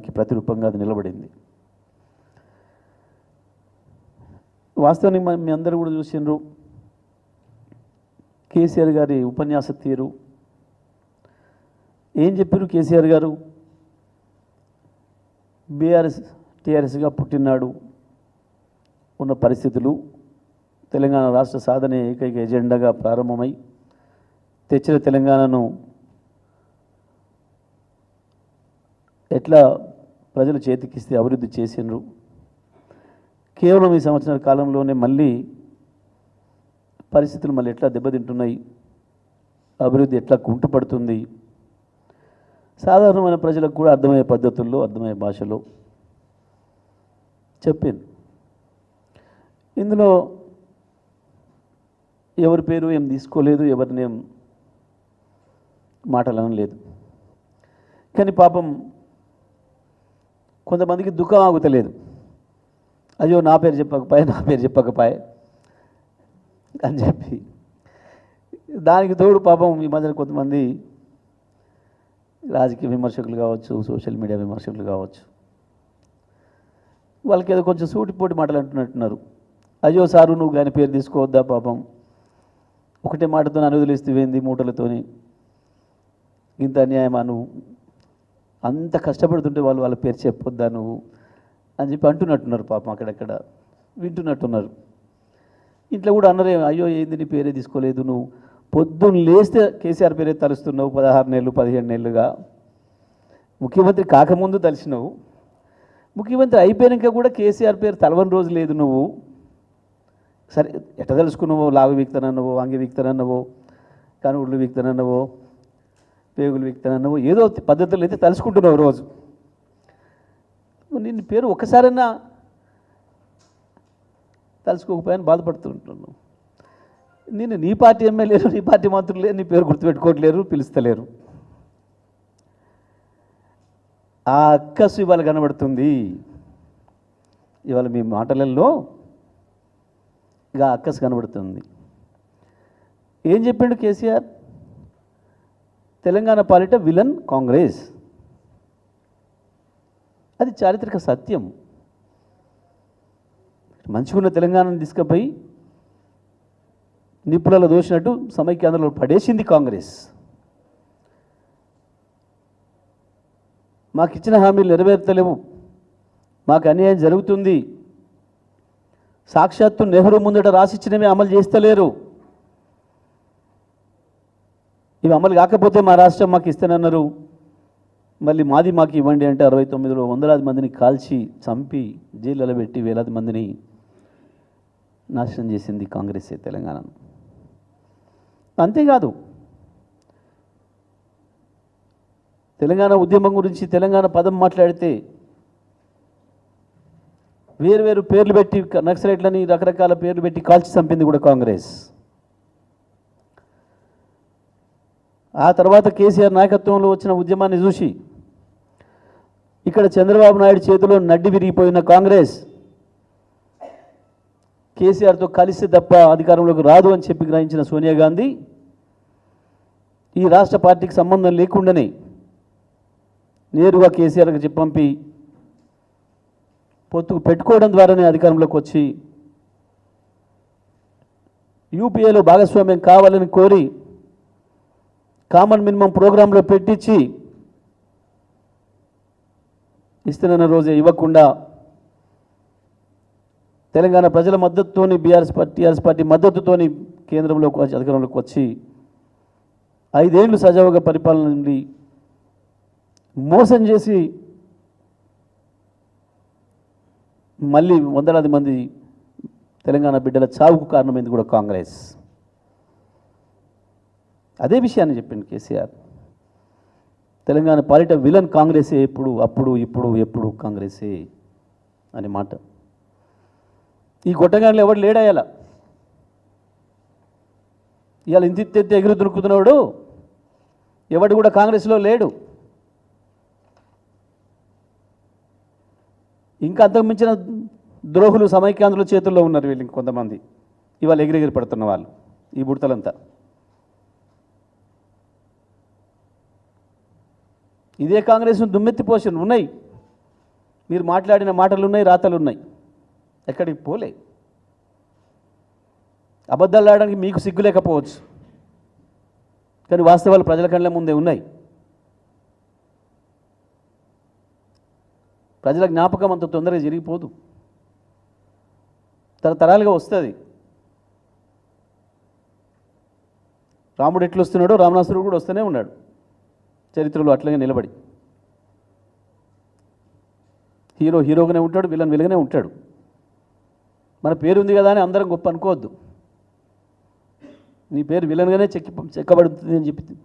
దానికి ప్రతిరూపంగా అది నిలబడింది. వాస్తవానికి మీ అందరూ కూడా చూసిండ్రు కేసీఆర్ గారి ఉపన్యాస తీరు. ఏం చెప్పారు కేసీఆర్ గారు? బీఆర్ఎస్ టీఆర్ఎస్గా పుట్టినాడు, ఉన్న పరిస్థితులు, తెలంగాణ రాష్ట్ర సాధనే ఏకైక ఎజెండాగా ప్రారంభమై తెచ్చిన తెలంగాణను ఎట్లా ప్రజలు చేతికిస్తే అభివృద్ధి చేసిండ్రు. కేవలం ఈ సంవత్సరాల కాలంలోనే మళ్ళీ పరిస్థితులు మళ్ళీ ఎట్లా దెబ్బతింటున్నాయి, అభివృద్ధి ఎట్లా కుంటుపడుతుంది, సాధారణమైన ప్రజలకు కూడా అర్థమయ్యే పద్ధతుల్లో అర్థమయ్యే భాషలో చెప్పాను. ఇందులో ఎవరి పేరు ఏం తీసుకోలేదు, ఎవరిని ఏం మాటలు లేదు. కానీ పాపం కొంతమందికి దుఃఖం ఆగుతలేదు. అయ్యో నా పేరు చెప్పకపోయే అని చెప్పి దానికి తోడు పాపం ఈ మధ్యన కొంతమంది రాజకీయ విమర్శకులు కావచ్చు, సోషల్ మీడియా విమర్శకులు కావచ్చు, వాళ్ళకి ఏదో కొంచెం సూటిపోటి మాటలు అంటున్నట్టున్నారు. అయ్యో సారు నువ్వు కానీ పేరు తీసుకోవద్దా, పాపం ఒకటే మాటతో అనువదిలిస్తేవేంది మూటలతోని, ఇంత అన్యాయమా, నువ్వు అంత కష్టపడుతుంటే వాళ్ళ పేరు చెప్పొద్దా నువ్వు అని చెప్పి అంటున్నట్టున్నారు. పాపం అక్కడక్కడ వింటున్నట్టున్నారు. ఇంట్లో కూడా అన్నరే, అయ్యో ఏంది నీ పేరే తీసుకోలేదు, నువ్వు పొద్దున్న లేస్తే కేసీఆర్ పేరే తలుస్తున్నావు, 16 నెలలు 15 నెలలుగా ముఖ్యమంత్రి కాకముందు తలిసినావు, ముఖ్యమంత్రి అయిపోయాక కూడా కేసీఆర్ పేరు తలవని రోజు లేదు. నువ్వు సరే ఎట్ట తెలుసుకున్నావో, లాగు వీక్తానన్నావో, అంగి వీక్తానన్నావో, కనుగుళ్ళు వీక్తానన్నావో, పేగులు వీక్తానన్నావో, ఏదో పద్ధతులు అయితే తలుసుకుంటున్నావు రోజు. నిన్ను పేరు ఒక్కసారైనా తలుసుకోకపోయాని బాధపడుతుంటున్నావు. నేను నీ పార్టీ ఎమ్మెల్యేలు, నీ పార్టీ మంత్రులు నీ పేరు గుర్తుపెట్టుకోవట్లేరు, పిలుస్తలేరు. ఆ అక్కసు ఇవాళ కనబడుతుంది. ఇవాళ మీ మాటలలో ఇక అక్కసు కనబడుతుంది. ఏం చెప్పిండు కేసీఆర్? తెలంగాణ పాలిట విలన్ కాంగ్రెస్. అది చారిత్రక సత్యం. మంచిగున్న తెలంగాణను తీసుకుపోయి నిప్పులలో దోసినట్టు సమైక్యాంధ్రలో పడేసింది కాంగ్రెస్. మాకు ఇచ్చిన హామీలు నెరవేర్తలేవు, మాకు అన్యాయం జరుగుతుంది, సాక్షాత్తు నెహ్రూ ముందట రాసిచ్చినవి అమలు చేస్తలేరు, ఇవి అమలు కాకపోతే మా రాష్ట్రం మాకు ఇస్తానన్నారు, మళ్ళీ మాది మాకు ఇవ్వండి అంటే 69లో వందలాది మందిని కాల్చి చంపి జైళ్ళలో పెట్టి వేలాది మందిని నాశనం చేసింది కాంగ్రెసే తెలంగాణను. అంతేకాదు, తెలంగాణ ఉద్యమం గురించి తెలంగాణ పదం మాట్లాడితే వేరు పేర్లు పెట్టి నక్సలైట్లని రకరకాల పేర్లు పెట్టి కాల్చి చంపింది కూడా కాంగ్రెస్. ఆ తర్వాత కేసీఆర్ నాయకత్వంలో వచ్చిన ఉద్యమాన్ని చూసి ఇక్కడ చంద్రబాబు నాయుడు చేతిలో నడ్డి విరిగిపోయిన కాంగ్రెస్ కేసీఆర్తో కలిసి తప్ప అధికారంలోకి రాదు అని చెప్పి గ్రహించిన సోనియా గాంధీ ఈ రాష్ట్ర పార్టీకి సంబంధం లేకుండానే నేరుగా కేసీఆర్కి చెప్పంపి పొత్తుకు పెట్టుకోవడం ద్వారానే అధికారంలోకి వచ్చి యూపీఏలో భాగస్వామ్యం కావాలని కోరి కామన్ మినిమం ప్రోగ్రాంలో పెట్టించి ఇస్తున్న రోజే ఇవ్వకుండా తెలంగాణ ప్రజల మద్దతుతోని టీఆర్ఎస్ పార్టీ మద్దతుతోని కేంద్రంలోకి వచ్చి అధికారంలోకి వచ్చి 5 ఏళ్ళు సజావుగా పరిపాలన నుండి మోసం చేసి మళ్ళీ వందలాది మంది తెలంగాణ బిడ్డల చావుకు కారణమైంది కూడా కాంగ్రెస్. అదే విషయాన్ని చెప్పింది కేసీఆర్. తెలంగాణ పాలిట విలన్ కాంగ్రెసే, ఎప్పుడు అప్పుడు ఇప్పుడు ఎప్పుడు కాంగ్రెసే అనే మాట. ఈ గొట్టగాళ్ళు ఎవడు లేడాయాల ఇవాళ ఇంత ఎగురు దొరుకుతున్నాడు ఎవడు కూడా కాంగ్రెస్లో లేడు. ఇంకా అంతకుమించిన ద్రోహులు సమైక్యాంధ్రుల చేతుల్లో ఉన్నారు వీళ్ళు ఇంకొంతమంది. ఇవాళ ఎగిరెగిరి పడుతున్న వాళ్ళు ఈ బుడతలంతా. ఇదే కాంగ్రెస్ను దుమ్మెత్తిపోషన్ ఉన్నాయి. మీరు మాట్లాడిన మాటలు ఉన్నాయి, రాతలు ఉన్నాయి, ఎక్కడికి పోలే. అబద్ధాలు ఆడడానికి మీకు సిగ్గు లేకపోవచ్చు, కానీ వాస్తవాలు ప్రజల కళ్ళ ముందే ఉన్నాయి. ప్రజల జ్ఞాపకం అంత తొందరగా జరిగిపోదు, తరతరాలుగా వస్తుంది. రాముడు ఎట్లు వస్తున్నాడో రావణాసురుడు కూడా వస్తూనే ఉన్నాడు చరిత్రలో అట్లాగే నిలబడి. హీరో హీరోగానే ఉంటాడు, విలన్ విలగానే ఉంటాడు. మన పేరు ఉంది కదా అని అందరం గొప్ప అనుకోవద్దు. నీ పేరు విలన్గానే చెక్కబడుతుంది అని చెప్పి